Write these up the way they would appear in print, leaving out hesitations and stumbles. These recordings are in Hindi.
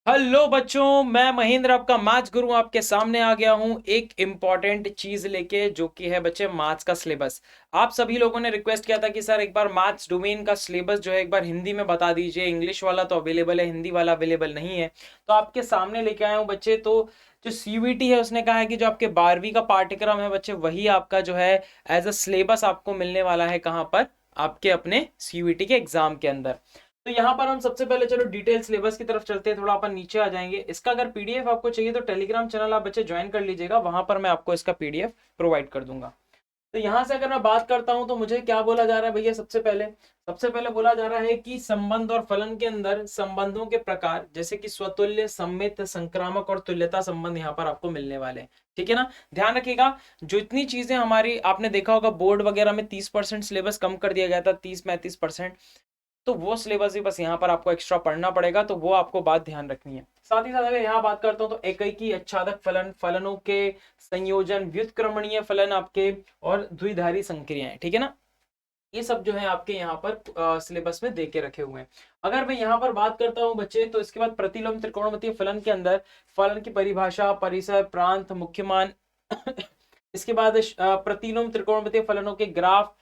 हेलो बच्चों, मैं महेंद्र आपका मैथ्स गुरु आपके सामने आ गया हूँ एक इम्पॉर्टेंट चीज लेके, जो कि है बच्चे मैथ्स का सिलेबस। आप सभी लोगों ने रिक्वेस्ट किया था कि सर एक बार मैथ्स डोमेन का सिलेबस जो है एक बार हिंदी में बता दीजिए। इंग्लिश वाला तो अवेलेबल है, हिंदी वाला अवेलेबल नहीं है। तो आपके सामने लेके आया हूँ बच्चे। तो जो सीयूईटी है उसने कहा है कि जो आपके 12वीं का पाठ्यक्रम है बच्चे, वही आपका जो है एज अ सिलेबस आपको मिलने वाला है। कहाँ पर? आपके अपने सीयूईटी के एग्जाम के अंदर। तो यहाँ पर हम सबसे पहले चलो डिटेल सिलेबस की तरफ चलते हैं। थोड़ा अपन नीचे आ जाएंगे। इसका अगर पीडीएफ आपको चाहिए तो टेलीग्राम चैनल आप बच्चे ज्वाइन कर लीजिएगा, वहां पर मैं आपको इसका पीडीएफ प्रोवाइड कर दूंगा। तो यहाँ से अगर मैं बात करता हूँ तो मुझे क्या बोला जा रहा है भैया? सबसे पहले बोला जा रहा है कि संबंध और फलन के अंदर संबंधों के प्रकार, जैसे कि स्वतुल्य, सम्मित, संक्रामक और तुल्यता संबंध यहाँ पर आपको मिलने वाले हैं। ठीक है ना? ध्यान रखिएगा, जो इतनी चीजें हमारी आपने देखा होगा बोर्ड वगैरह में 30% सिलेबस कम कर दिया गया था, 30-35%। तो वो सिलेबस भी बस यहाँ पर आपको एक्स्ट्रा पढ़ना पड़ेगा, तो वो आपको बात ध्यान रखनी है। साथ ही साथ अगर यहाँ बात करता हूँ तो एकैकी, अच्छादक फलन, फलनों के संयोजन, व्युत्क्रमणीय फलन आपके, और द्विधारी संक्रियाएं। ठीक है ना? ये सब जो है आपके यहाँ पर सिलेबस में दे के रखे हुए हैं। अगर मैं यहाँ पर बात करता हूँ बच्चे, तो इसके बाद प्रतिलोम त्रिकोणमितीय फलन के अंदर फलन की परिभाषा, परिसर, प्रांत, मुख्य मान इसके बाद प्रतिलोम त्रिकोणमितीय फलनों के ग्राफ,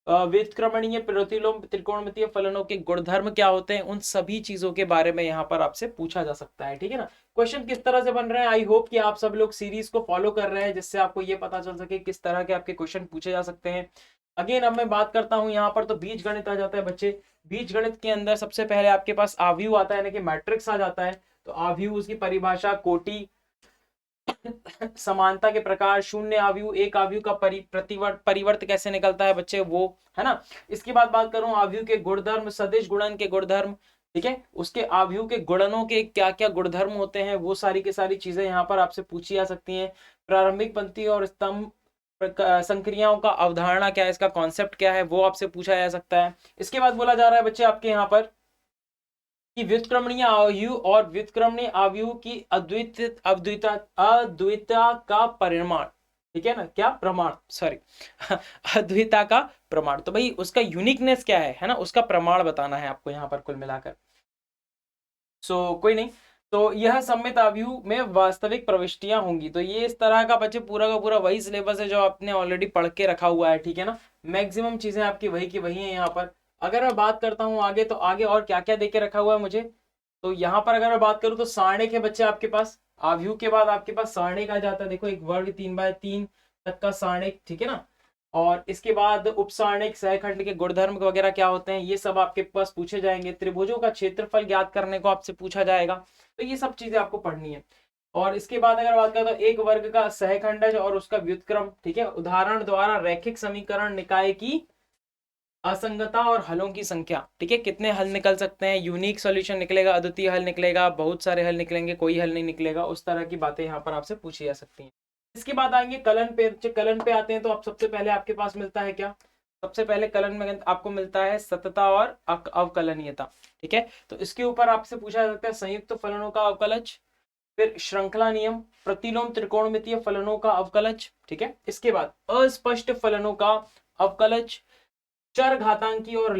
व्युत्क्रमणीय प्रतिलोम त्रिकोणमितीय फलनों के गुणधर्म क्या होते हैं, उन सभी चीजों के बारे में यहाँ पर आपसे पूछा जा सकता है। ठीक है ना? क्वेश्चन किस तरह से बन रहे हैं, आई होप कि आप सब लोग सीरीज को फॉलो कर रहे हैं, जिससे आपको ये पता चल सके किस तरह के आपके क्वेश्चन पूछे जा सकते हैं। अगेन अब मैं बात करता हूं यहाँ पर, तो बीज गणित आ जाता है बच्चे। बीज गणित के अंदर सबसे पहले आपके पास आव्यूह आता है, यानी कि मैट्रिक्स आ जाता है। तो आव्यूह, उसकी परिभाषा, कोटि, समानता के प्रकार, शून्य आव्यूह, एक आव्यूह का परिवर्त कैसे निकलता है बच्चे, वो है ना। इसके बाद बात करूं आव्यूह के गुणधर्म, सदिश गुणन के गुणधर्म। ठीक है, उसके आव्यूह के गुणनों के क्या क्या गुणधर्म होते हैं, वो सारी की सारी चीजें यहाँ पर आपसे पूछी जा सकती हैं। प्रारंभिक पंक्ति और स्तंभ संक्रियाओं का अवधारणा क्या है, इसका कॉन्सेप्ट क्या है, वो आपसे पूछा जा सकता है। इसके बाद बोला जा रहा है बच्चे आपके यहाँ पर कि व्युत्क्रमणीय आव्यूह और व्युत्क्रमणीय आव्यूह की अद्विता का परिमाण। ठीक है ना? क्या प्रमाण, सॉरी अद्विता का प्रमाण। तो भाई उसका यूनिकनेस क्या है ना, उसका प्रमाण बताना है आपको यहाँ पर कुल मिलाकर। कोई नहीं। तो यह सम्मित आव्यूह में वास्तविक प्रविष्टियां होंगी। तो ये इस तरह का बच्चे पूरा का पूरा वही सिलेबस है जो आपने ऑलरेडी पढ़ के रखा हुआ है। ठीक है ना? मैक्सिमम चीजें आपकी वही की वही है यहाँ पर। अगर मैं बात करता हूँ आगे, तो आगे और क्या क्या देके रखा हुआ है मुझे, तो यहाँ पर अगर मैं बात करूँ तो सारणिक है बच्चे आपके पास। आव्यूह के बाद आपके पास सारणिक आ जाता है। देखो, एक वर्ग 3x3 तक का सारणिक। ठीक है ना? और इसके बाद उपसारणिक, सहखंड के गुणधर्म वगैरह क्या होते हैं, ये सब आपके पास पूछे जाएंगे। त्रिभुजों का क्षेत्रफल ज्ञात करने को आपसे पूछा जाएगा। तो ये सब चीजें आपको पढ़नी है। और इसके बाद अगर बात करें तो एक वर्ग का सहखंडज और उसका व्युत्क्रम। ठीक है, उदाहरण द्वारा रैखिक समीकरण निकाय की असंगता और हलों की संख्या। ठीक है, कितने हल निकल सकते हैं, यूनिक सॉल्यूशन निकलेगा, अद्वितीय हल निकलेगा, बहुत सारे हल निकलेंगे, कोई हल नहीं निकलेगा, उस तरह की बातें यहाँ पर आपसे पूछी जा सकती हैं। इसके बाद आएंगे कलन पे। कलन पे आते हैं तो आप सबसे पहले आपके पास मिलता है क्या? सबसे पहले कलन में आपको मिलता है सतता और अवकलनीयता। ठीक है, तो इसके ऊपर आपसे पूछा जा सकता है संयुक्त फलनों का अवकलज, फिर श्रृंखला नियम, प्रतिलोम त्रिकोणमितीय फलनों का अवकलज। ठीक है, इसके बाद अस्पष्ट फलनों का अवकलज, चर घातांकी और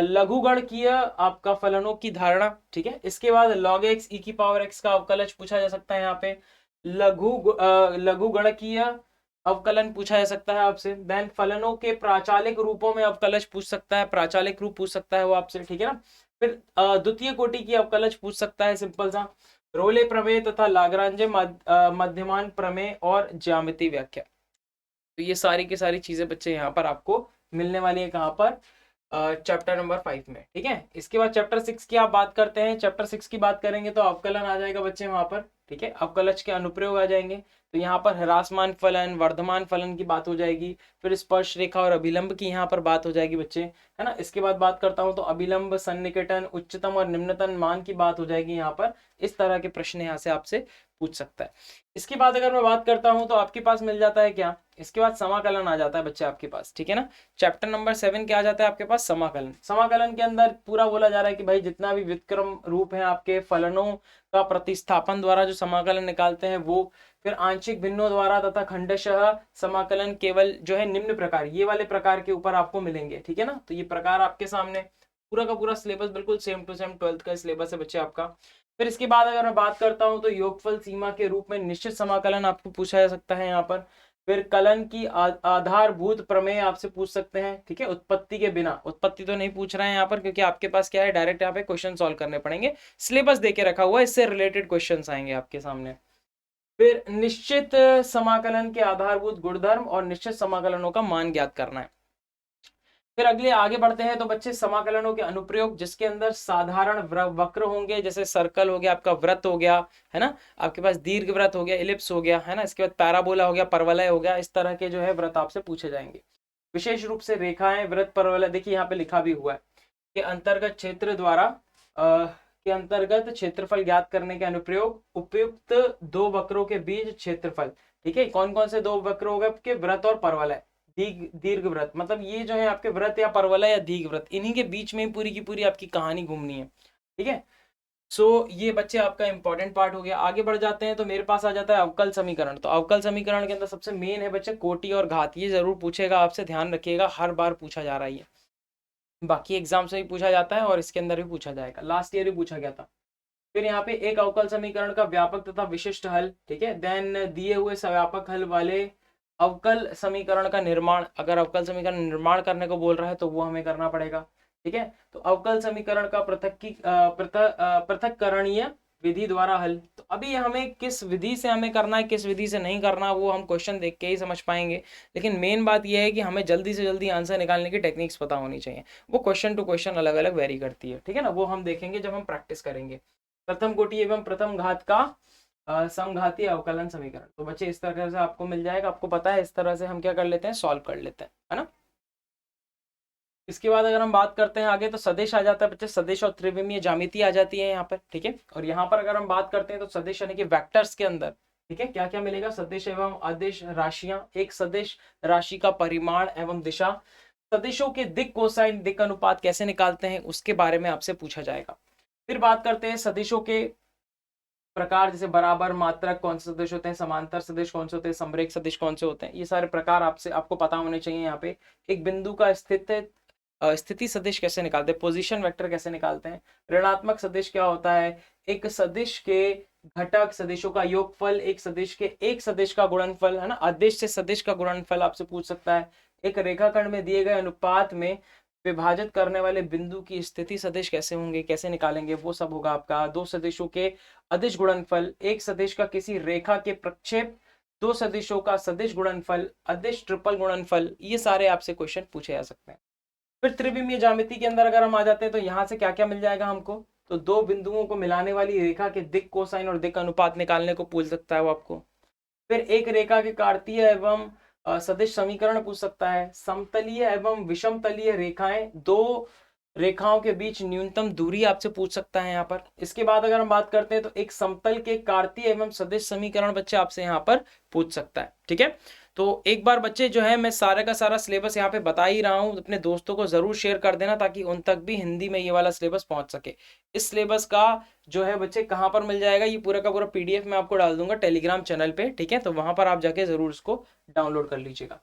लघुगणकीय आपका फलनों की धारणा। ठीक है, इसके बाद log x e की पावर x का अवकलज पूछा जा सकता है। यहाँ पे लघुगणकीय अवकलन पूछा जा सकता है आपसे। देन फलनों के प्राचालिक रूपों में अवकलज पूछ सकता है, प्राचालिक रूप पूछ सकता है वो आपसे। ठीक है ना? फिर द्वितीय कोटि की अवकलज पूछ सकता है, सिंपल सा। रोले प्रमेय तथा लाग्रांजे मध्यमान प्रमेय और ज्यामिति व्याख्या। तो ये सारी की सारी चीजें बच्चे यहाँ पर आपको मिलने वाली है। कहाँ पर? चैप्टर नंबर 5 में। ठीक है, इसके बाद चैप्टर 6 की आप बात करते हैं। चैप्टर 6 की बात करेंगे तो अवकलन आ जाएगा बच्चे वहां पर। ठीक है, अवकलज के अनुप्रयोग आ जाएंगे। तो यहाँ पर ह्रासमान फलन, वर्धमान फलन की बात हो जाएगी। फिर स्पर्श रेखा और अभिलंब की यहाँ पर बात हो जाएगी बच्चे, है ना। इसके बाद बात करता हूँ तो अभिलंब, सन्निकटन, उच्चतम और निम्नतम मान की बात हो जाएगी यहाँ पर। इस तरह के प्रश्न यहाँ से आपसे पूछ सकता है। इसके बाद अगर मैं बात करता हूँ तो आपके पास मिल जाता है क्या? इसके बाद समाकलन आ जाता है बच्चे आपके पास। ठीक है ना? चैप्टर नंबर 7 क्या आ जाता है आपके पास? समाकलन। समाकलन के अंदर पूरा बोला जा रहा है कि भाई जितना भी व्युत्क्रम रूप है आपके फलनों का प्रतिस्थापन द्वारा जो समाकलन निकालते हैं वो, फिर आंशिक भिन्नों द्वारा तथा खंडशः समाकलन केवल जो है निम्न प्रकार, ये वाले प्रकार के ऊपर आपको मिलेंगे। ठीक है ना? तो ये प्रकार आपके सामने, पूरा का पूरा सिलेबस बिल्कुल सेम टू सेम 12th का सिलेबस है बच्चे आपका। फिर इसके बाद अगर मैं बात करता हूं तो योगफल सीमा के रूप में निश्चित समाकलन आपको पूछा जा सकता है यहाँ पर। फिर कलन की आधारभूत प्रमेय आपसे पूछ सकते हैं, ठीक है, उत्पत्ति के बिना। उत्पत्ति तो नहीं पूछ रहे हैं यहाँ पर, क्योंकि आपके पास क्या है, डायरेक्ट यहाँ पे क्वेश्चन सॉल्व करने पड़ेंगे। सिलेबस देके रखा हुआ है, इससे रिलेटेड क्वेश्चन आएंगे आपके सामने। फिर निश्चित समाकलन के आधारभूत गुणधर्म और निश्चित समाकलनों का मान ज्ञात करना है। फिर अगले आगे बढ़ते हैं तो बच्चे समाकलनों के अनुप्रयोग, जिसके अंदर साधारण वक्र होंगे, जैसे सर्कल हो गया, आपका वृत्त हो गया, है ना, आपके पास दीर्घ वृत्त हो गया, इलिप्स हो गया, है ना, इसके बाद पैराबोला हो गया, परवलय हो गया, इस तरह के जो है वृत्त आपसे पूछे जाएंगे। विशेष रूप से रेखाएं, वृत्त, परवलय, देखिए यहाँ पे लिखा भी हुआ है कि अंतर्गत क्षेत्र द्वारा के अंतर्गत क्षेत्रफल ज्ञात करने के अनुप्रयोग, उपयुक्त दो वक्रों के बीच क्षेत्रफल, ठीक है। कौन कौन से दो वक्र हो गए, वृत्त और परवलय, दीर्घ वृत्त, मतलब ये जो है आपके वृत्त या परवलय या दीर्घ वृत्त, इन्हीं के बीच में पूरी की पूरी आपकी कहानी घूमनी है, ठीक है। सो ये बच्चे आपका इंपॉर्टेंट पार्ट हो गया। आगे बढ़ जाते हैं तो मेरे पास आ जाता है अवकल समीकरण। तो अवकल समीकरण के अंदर सबसे मेन है बच्चे कोटि और घात। ये जरूर पूछेगा आपसे, ध्यान रखिएगा, हर बार पूछा जा रहा है, बाकी एग्जाम से भी पूछा जाता है और इसके अंदर भी पूछा जाएगा, लास्ट ईयर भी पूछा गया था। फिर यहाँ पे एक अवकल समीकरण का व्यापक तथा विशिष्ट हल, ठीक है। देन दिए हुए सव्यापक हल वाले अवकल समीकरण का निर्माण, अगर अवकल समीकरण निर्माण करने को बोल रहा है तो वो हमें करना पड़ेगा, ठीक है। तो अवकल समीकरण का पृथक्करणीय विधि द्वारा हल, तो अभी हमें किस विधि से हमें करना है, किस विधि से नहीं करना, वो हम क्वेश्चन देख के ही समझ पाएंगे। लेकिन मेन बात यह है कि हमें जल्दी से जल्दी आंसर निकालने की टेक्निक्स पता होनी चाहिए। वो क्वेश्चन टू क्वेश्चन अलग अलग वेरी करती है, ठीक है ना, वो हम देखेंगे जब हम प्रैक्टिस करेंगे। प्रथम कोटि एवं प्रथम घात का समघातीय अवकलन समीकरण, तो बच्चे इस तरह से आपको मिल जाएगा। आपको पता है इस तरह से हम क्या कर लेते हैं, सॉल्व कर लेते हैं, है ना। इसके बाद अगर हम बात करते हैं आगे तो सदिश आ जाता है बच्चे, सदिश और त्रिविमीय ज्यामिति आ जाती है यहाँ पर, ठीक है। और यहाँ पर अगर हम बात करते हैं तो सदिश यानी कि वेक्टर्स के अंदर, ठीक है, क्या क्या मिलेगा, सदिश एवं अदिश राशियां, एक सदिश राशि का परिमाण एवं दिशा, सदिशों के दिक कोसाइन दिक अनुपात कैसे निकालते हैं उसके बारे में आपसे पूछा जाएगा। फिर बात करते हैं सदिशों के प्रकार, जैसे बराबर, मात्रक कौन से सदिश होते हैं, समांतर सदिश कौन से होते हैं, समरेख सदिश कौन से होते हैं, ये सारे प्रकार आपको पता होने चाहिए। यहाँ पे एक बिंदु का स्थिति सदिश कैसे निकालते हैं, पोजीशन वेक्टर कैसे निकालते हैं, ऋणात्मक सदिश क्या होता है, एक सदिश के घटक सदिशों का योगफल, एक सदिश के एक सदिश का गुणनफल, है ना, अदिश से सदिश का गुणनफल आपसे पूछ सकता है, एक रेखाखंड में दिए गए अनुपात में विभाजित करने वाले बिंदु की स्थिति सदिश कैसे होंगे, कैसे निकालेंगे, वो सब होगा आपका। दो सदिशों के अदिश गुणनफल, एक सदिश का किसी रेखा के प्रक्षेप, दो सदिशों का सदिश गुणनफल, अदिश ट्रिपल गुणनफल, ये सारे आपसे क्वेश्चन पूछे जा सकते हैं। फिर त्रिविमीय ज्यामिति के अंदर अगर हम आ जाते हैं तो यहाँ से क्या क्या मिल जाएगा हमको, तो दो बिंदुओं को मिलाने वाली रेखा के दिक कोसाइन और दिक अनुपात निकालने को पूछ सकता है वो आपको। फिर एक रेखा के कार्तीय एवं सदिश समीकरण पूछ सकता है। समतलीय एवं विषमतलीय रेखाएं, दो रेखाओं के बीच न्यूनतम दूरी आपसे पूछ सकता है यहाँ पर। इसके बाद अगर हम बात करते हैं तो एक समतल के कार्तीय एवं सदिश समीकरण बच्चे आपसे यहाँ पर पूछ सकता है, ठीक है। तो एक बार बच्चे जो है मैं सारा का सारा सिलेबस यहाँ पे बता ही रहा हूँ, अपने दोस्तों को जरूर शेयर कर देना ताकि उन तक भी हिंदी में ये वाला सिलेबस पहुंच सके। इस सिलेबस का जो है बच्चे कहाँ पर मिल जाएगा, ये पूरा का पूरा पीडीएफ मैं आपको डाल दूंगा टेलीग्राम चैनल पे, ठीक है, तो वहां पर आप जाके जरूर इसको डाउनलोड कर लीजिएगा।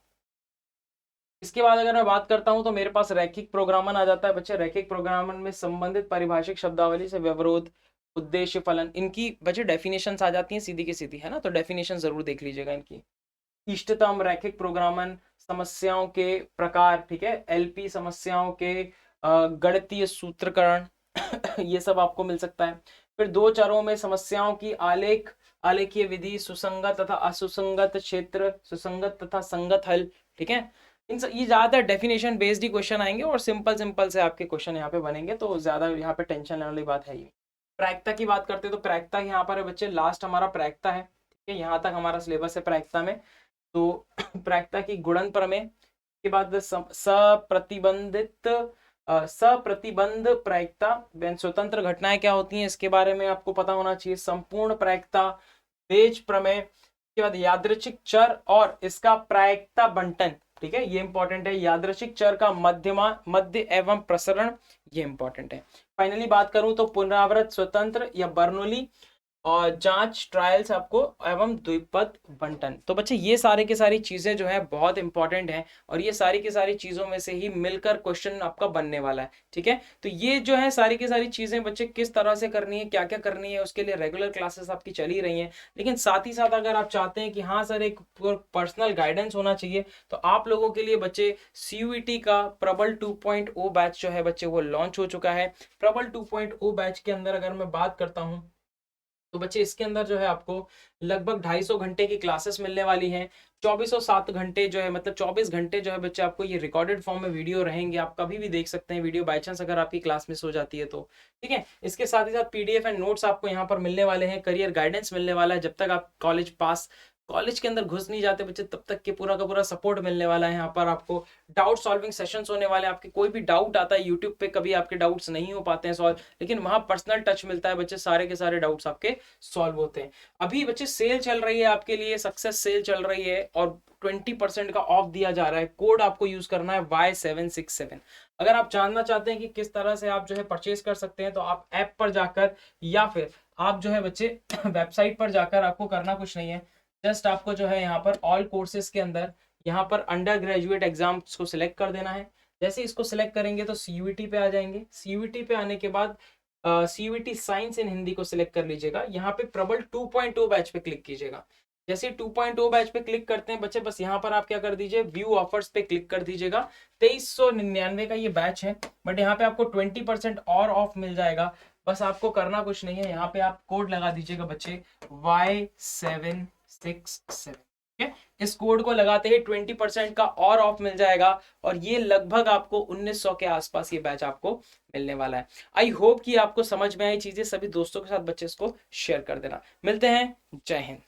इसके बाद अगर मैं बात करता हूं तो मेरे पास रैखिक प्रोग्रामन आ जाता है बच्चे। रैखिक प्रोग्रामन में संबंधित परिभाषिक शब्दावली से व्यवरोध, उद्देश्य, फलन, इनकी बच्चे डेफिनेशन आ जाती हैं सीधी की सीधी, है ना, तो डेफिनेशन जरूर देख लीजिएगा इनकी। इष्टतम रैखिक प्रोग्रामन, समस्याओं के प्रकार, ठीक है, एलपी समस्याओं के गणितीय सूत्रकरण ये सब आपको मिल सकता है। फिर दो चरों में समस्याओं की आलेखीय विधि, सुसंगत तथा असुसंगत क्षेत्र, सुसंगत तथा संगत हल, ठीक है। ये ज्यादातर डेफिनेशन बेस्ड ही क्वेश्चन आएंगे और सिंपल से आपके क्वेश्चन यहाँ पे बनेंगे, तो ज्यादा यहाँ पे टेंशन लेने वाली बात है ही। प्रायिकता की बात करते हैं तो प्रायिकता यहाँ पर है बच्चे, लास्ट हमारा प्रायिकता है, ठीक है, यहाँ तक हमारा सिलेबस है प्रायिकता में। तो प्रायिकता की गुणन प्रमेय के बाद सप्रतिबंध प्रायिकता, स्वतंत्र घटनाएं क्या होती हैं इसके बारे में आपको पता होना चाहिए। संपूर्ण प्रायिकता, बेज प्रमेय के बाद यादृच्छिक चर और इसका प्रायिकता बंटन, ठीक है, ये इंपॉर्टेंट है। यादृच्छिक चर का मध्य एवं प्रसरण, ये इंपॉर्टेंट है। फाइनली बात करूं तो पुनरावृत स्वतंत्र या बर्नौली और जांच ट्रायल्स आपको एवं द्विपद बंटन। तो बच्चे ये सारे की सारी चीजें जो है बहुत इंपॉर्टेंट हैं और ये सारी की सारी चीजों में से ही मिलकर क्वेश्चन आपका बनने वाला है। ठीक है, तो ये जो है सारी की सारी चीजें बच्चे किस तरह से करनी है, क्या क्या करनी है, उसके लिए रेगुलर क्लासेस आपकी चल ही रही हैं। लेकिन साथ ही साथ अगर आप चाहते हैं कि हाँ सर एक पर्सनल गाइडेंस होना चाहिए, तो आप लोगों के लिए बच्चे सीयूईटी का प्रबल 2.0 बैच जो है बच्चे वो लॉन्च हो चुका है। प्रबल 2.0 बैच के अंदर अगर मैं बात करता हूँ तो बच्चे इसके अंदर जो है आपको लगभग 250 घंटे की क्लासेस मिलने वाली हैं। 2407 घंटे जो है मतलब 24 घंटे जो है बच्चे आपको ये रिकॉर्डेड फॉर्म में वीडियो रहेंगे, आप कभी भी देख सकते हैं वीडियो, बाई चांस अगर आपकी क्लास मिस हो जाती है तो। ठीक है, इसके साथ ही साथ पीडीएफ एंड नोट्स आपको यहाँ पर मिलने वाले हैं, करियर गाइडेंस मिलने वाला है, जब तक आप कॉलेज के अंदर घुस नहीं जाते बच्चे तब तक के पूरा का पूरा सपोर्ट मिलने वाला है। यहाँ पर आपको डाउट सॉल्विंग सेशंस होने वाले हैं, आपके कोई भी डाउट आता है यूट्यूब पे कभी आपके डाउट्स नहीं हो पाते हैं सॉल्व, लेकिन वहां पर्सनल टच मिलता है बच्चे, सारे के सारे डाउट्स आपके सॉल्व होते हैं। अभी बच्चे सेल चल रही है आपके लिए, सक्सेस सेल चल रही है और 20% का ऑफ दिया जा रहा है। कोड आपको यूज करना है Y767। अगर आप जानना चाहते हैं कि किस तरह से आप जो है परचेज कर सकते हैं तो आप ऐप पर जाकर या फिर आप जो है बच्चे वेबसाइट पर जाकर, आपको करना कुछ नहीं है, जस्ट आपको जो है यहाँ पर ऑल कोर्सेज के अंदर यहाँ पर अंडर ग्रेजुएट एग्जाम्स को सिलेक्ट कर देना है। जैसे इसको सिलेक्ट करेंगे तो सीयूईटी पे आ जाएंगे। सीयूईटी पे आने के बाद सीयूईटी साइंस इन हिंदी को सिलेक्ट कर लीजिएगा। यहाँ पे प्रबल 2.0 बैच पे क्लिक कीजिएगा। जैसे 2.0 बैच पे क्लिक करते हैं बच्चे, बस यहाँ पर आप क्या कर दीजिए, व्यू ऑफर्स पे क्लिक कर दीजिएगा। 2399 का ये बैच है, बट यहाँ पे आपको 20% और ऑफ मिल जाएगा। बस आपको करना कुछ नहीं है, यहाँ पे आप कोड लगा दीजिएगा बच्चे Y767। ठीक है, इस कोड को लगाते ही 20% का और ऑफ मिल जाएगा और ये लगभग आपको 1900 के आसपास ये बैच आपको मिलने वाला है। आई होप कि आपको समझ में आई चीजें, सभी दोस्तों के साथ बच्चे इसको शेयर कर देना। मिलते हैं, जय हिंद।